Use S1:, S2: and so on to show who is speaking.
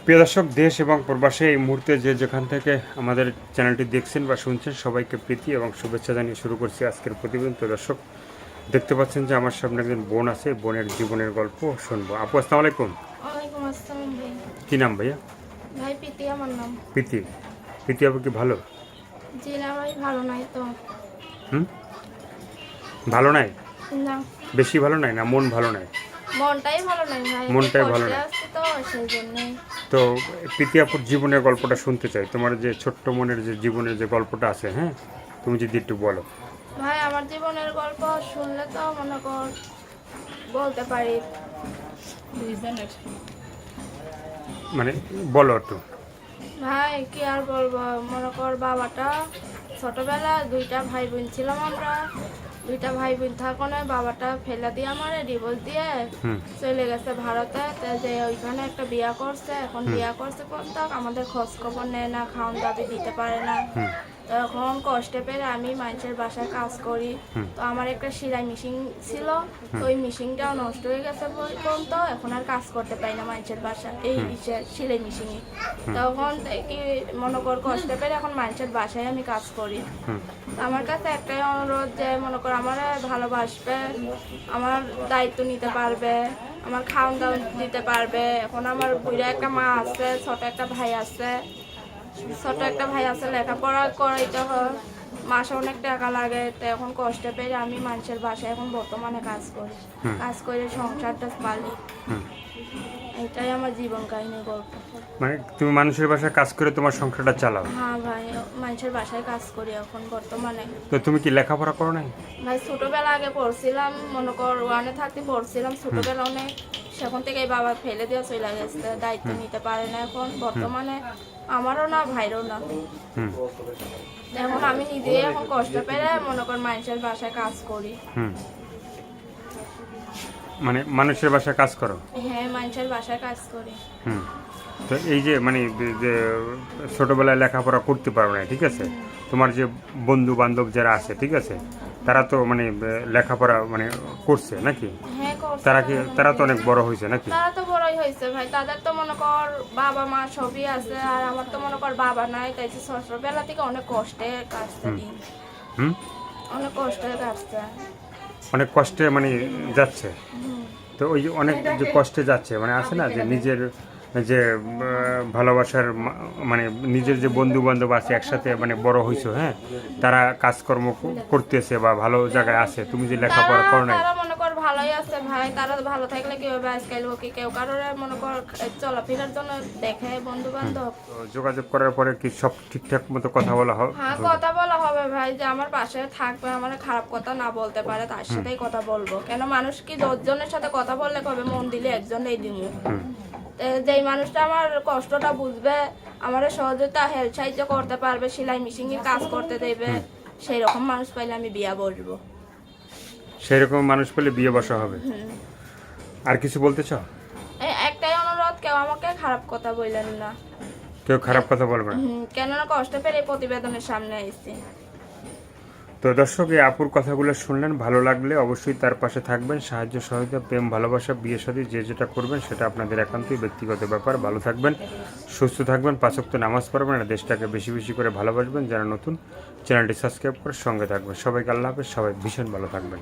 S1: প্রিয় দর্শক, দেশ এবং প্রবাসে এই মুহূর্তে যে যেখান থেকে আমাদের চ্যানেলটি দেখছেন বা শুনছেন, সবাইকে প্রীতি এবং শুভেচ্ছা জানিয়ে শুরু করছি আজকের প্রতিবেদন। তো দর্শক, দেখতে পাচ্ছেন যে আমার সামনে একজন বোন আছে, বোনের জীবনের গল্প শুনবো। আপু, আসসালামু আলাইকুম।
S2: ওয়ালাইকুম আসসালাম ভাই।
S1: কি নাম ভাইয়া?
S2: ভাই প্রীতি আমার নাম।
S1: প্রীতি। প্রীতি আপু কি ভালো?
S2: জি না ভাই, ভালো নাই তো।
S1: ভালো নাই?
S2: না,
S1: বেশি ভালো নাই না মন ভালো নাই?
S2: মনটাই ভালো নাই ভাই,
S1: মনটাই ভালো নাই।
S2: আসছে তো সেই জন্যই।
S1: তো প্রীতি আপুর জীবনের গল্পটা শুনতে চাই, তোমার যে ছোট্ট মনের যে জীবনের যে গল্পটা আছে, হ্যাঁ, তুমি যদি একটু বলো।
S2: ভাই আমার জীবনের গল্প শুনলে তো মনে কর বলতে পারি।
S1: মানে বলো একটু।
S2: ভাই কি আর বলবো, মনে কর বাবাটা ছোটবেলা দুইটা ভাই বোন ছিলাম আমরা। দুইটা ভাই বোন থাকনে বাবাটা ফেলে দিয়ে আমারে ডিভোর্স দিয়ে চলে গেছে ভারতে। তো যে ওইখানে একটা বিয়া করছে, এখন বিয়া করছে পর্যন্ত আমাদের খোঁজ খবর নেয় না, খাওয়ান দাবি দিতে পারে না। তো এখন কষ্টে পেরে আমি মানুষের বাসায় কাজ করি। তো আমার একটা সেলাই মেশিন ছিল, তো ওই মেশিনটাও নষ্ট হয়ে গেছে পর্যন্ত এখন আর কাজ করতে পারি না মানুষের বাসায়, এই সেলাই মেশিনে। তখন কি মনে কর কষ্টে পেরে এখন মানুষের বাসায় আমি কাজ করি। আমার কাছে একটাই অনুরোধ যে মনে কর আমার ভালোবাসবে, আমার দায়িত্ব নিতে পারবে, আমার খাওয়ান দাওয়ান দিতে পারবে। এখন আমার বুড়া একটা মা আছে, ছোট একটা ভাই আছে। ছোট একটা ভাই আছে, লেখাপড়া করাইতে হয়, মাসে অনেক টাকা লাগে। তো এখন কষ্টে পেয়ে আমি মানুষের বাসায় এখন বর্তমানে কাজ করি, কাজ করে সংসারটা পালি। এটাই আমার জীবন কাহিনী গল্প।
S1: মানে তুমি মানুষের বাসায় কাজ করে তোমার সংসারটা চালাও?
S2: হ্যাঁ ভাই, মানুষের বাসায় কাজ করি এখন বর্তমানে।
S1: তো তুমি কি লেখাপড়া করো নাই?
S2: ভাই ছোটবেলা আগে পড়ছিলাম, মনে কর ওয়ানে থাকতে পড়ছিলাম ছোটবেলা অনেক। সেখান থেকে বাবা ফেলে দিয়ে চলে গেছে, দায়িত্ব নিতে পারে না এখন বর্তমানে, আমারও না ভাইরও না। এখন আমি নিজে এখন কষ্ট পেরে মনে কর মানুষের বাসায় কাজ করি।
S1: মানে মানুষের বাসায় কাজ করো?
S2: হ্যাঁ, মানুষের বাসায় কাজ করি।
S1: তো এই যে মানে যে ছোটবেলায় লেখাপড়া করতে পারো না, ঠিক আছে, তোমার যে বন্ধু বান্ধব যারা আছে, ঠিক আছে, তারা তো মানে লেখাপড়া মানে করছে নাকি?
S2: হ্যাঁ করছে।
S1: তারা তো অনেক বড় হয়েছে নাকি?
S2: তারা তো বড়ই হয়েছে ভাই, তাদের তো মনে কর বাবা মা সবই আছে, আর আমার তো মনে কর বাবা নাই। তাই ছোটবেলা থেকে অনেক কষ্টে কাটছে দিন, অনেক কষ্টে কাটছে,
S1: অনেক কষ্টে মানে যাচ্ছে। তো ওই যে অনেক যে কষ্টে যাচ্ছে মানে আছে না যে নিজের যে ভালোবাসার মানে নিজের যে বন্ধু বান্ধব আছে একসাথে মানে বড় হইছো, হ্যাঁ, তারা কাজকর্ম করতেছে বা ভালো জায়গায় আছে, তুমি যে লেখাপড়া করো নাই।
S2: তারা মনে কর ভালোই আছে ভাই, তারা ভালো থাকলে কি হবে, আজকাল কি কেউ কারোর মনে কর চলাফেরার জন্য দেখে বন্ধু বান্ধব।
S1: যোগাযোগ করার পরে কি সব ঠিকঠাক মতো কথা বলা হবে?
S2: হ্যাঁ, কথা বলা হবে ভাই, যে আমার পাশে থাকবে, আমার খারাপ কথা না বলতে পারে তার সাথেই কথা বলবো। কেন মানুষ কি 10 জনের সাথে কথা বললে কবে, মন দিলে একজনেই দিব। যেই মানুষটা আমার কষ্টটা বুঝবে, আমার সহযোগিতা হেল্প সাহায্য করতে পারবে, সেলাই মেশিনে কাজ করতে দেবে, সেই রকম মানুষ পাইলে আমি বিয়া বসবো।
S1: সেই রকম মানুষ পেলে বিয়ে বসা হবে। আর কিছু বলতে চাও?
S2: একটাই অনুরোধ, কেউ আমাকে খারাপ কথা বললেন না।
S1: কেউ খারাপ কথা বলবে না।
S2: কেননা কষ্ট পেয়ে এই প্রতিবেদনের সামনে আইছি।
S1: তো দর্শক, এই আপুর কথাগুলো শুনলেন, ভালো লাগলে অবশ্যই তার পাশে থাকবেন। সাহায্য সহযোগিতা, প্রেম ভালোবাসা, বিয়ে শাদী যে যেটা করবেন সেটা আপনাদের একান্তই ব্যক্তিগত ব্যাপার। ভালো থাকবেন, সুস্থ থাকবেন, 5 ওয়াক্ত নামাজ পড়বেন, আর দেশটাকে বেশি বেশি করে ভালোবাসবেন। যারা নতুন, চ্যানেলটি সাবস্ক্রাইব করে সঙ্গে থাকবেন। সবাইকে আল্লাহ হাফেজ, সবাই ভীষণ ভালো থাকবেন।